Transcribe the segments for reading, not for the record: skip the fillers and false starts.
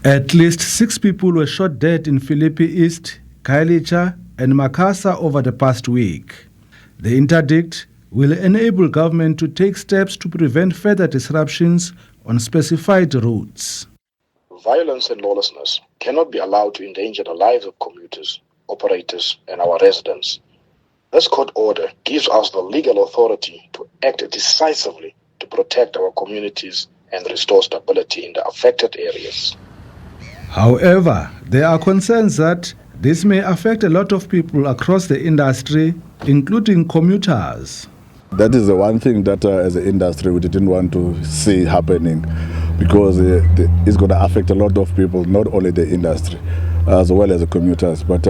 At least 6 people were shot dead in Philippi East, Khayelitsha and Makassar over the past week. The interdict will enable government to take steps to prevent further disruptions on specified routes. Violence and lawlessness cannot be allowed to endanger the lives of commuters, operators, and our residents. This court order gives us the legal authority to act decisively to protect our communities and restore stability in the affected areas. However, there are concerns that this may affect a lot of people across the industry, including commuters. That is the one thing that as an industry we didn't want to see happening, because it's going to affect a lot of people, not only the industry as well as the commuters. But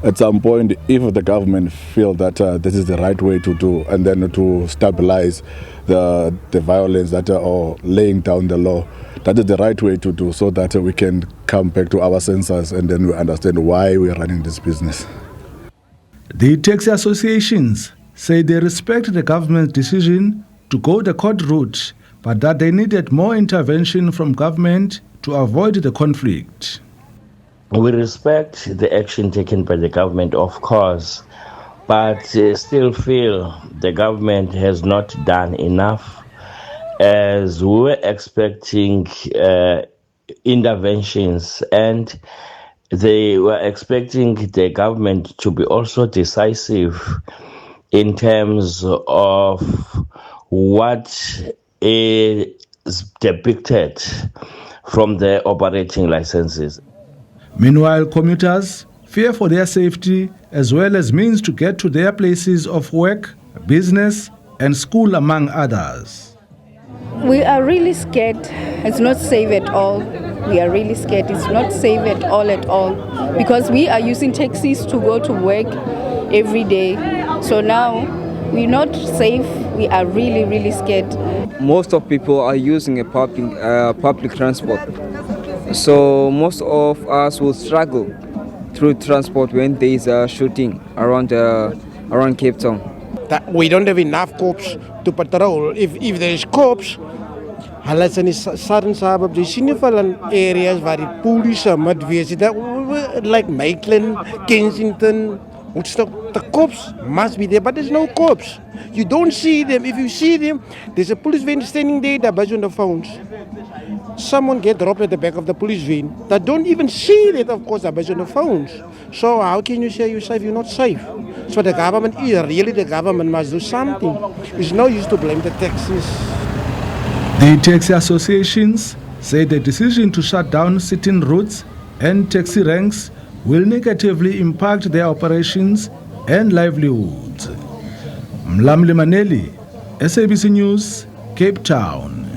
at some point, if the government feel that this is the right way to do, and then to stabilize the violence that or laying down the law, that is the right way to do, so that we can come back to our senses and then we understand why we are running this business. The taxi associations say they respect the government's decision to go the court route, but that they needed more intervention from government to avoid the conflict. We respect the action taken by the government, of course, but still feel the government has not done enough, as we were expecting interventions, and they were expecting the government to be also decisive in terms of what is depicted from the operating licenses. Meanwhile, commuters fear for their safety as well as means to get to their places of work, business, and school, among others. We are really scared. It's not safe at all. We are really scared. It's not safe at all, because we are using taxis to go to work every day. So now we're not safe. We are really, really scared. Most of people are using a public transport. So most of us will struggle through transport when there is a shooting around Cape Town. That we don't have enough cops to patrol. If there is cops, hulle is in die southern suburbs, die sien nie veel areas waar die police moet wees. Like Maitland, Kensington, the cops must be there, but there's no cops. You don't see them. If you see them, there's a police van standing there, they're busy on the phones. Someone get dropped at the back of the police van. They don't even see that, of course, they're busy on the phones. So how can you say you're safe? You're not safe. So the government must do something. It's no use to blame the taxis. The taxi associations say the decision to shut down certain routes and taxi ranks will negatively impact their operations and livelihoods. Mlamli Maneli, SABC News, Cape Town.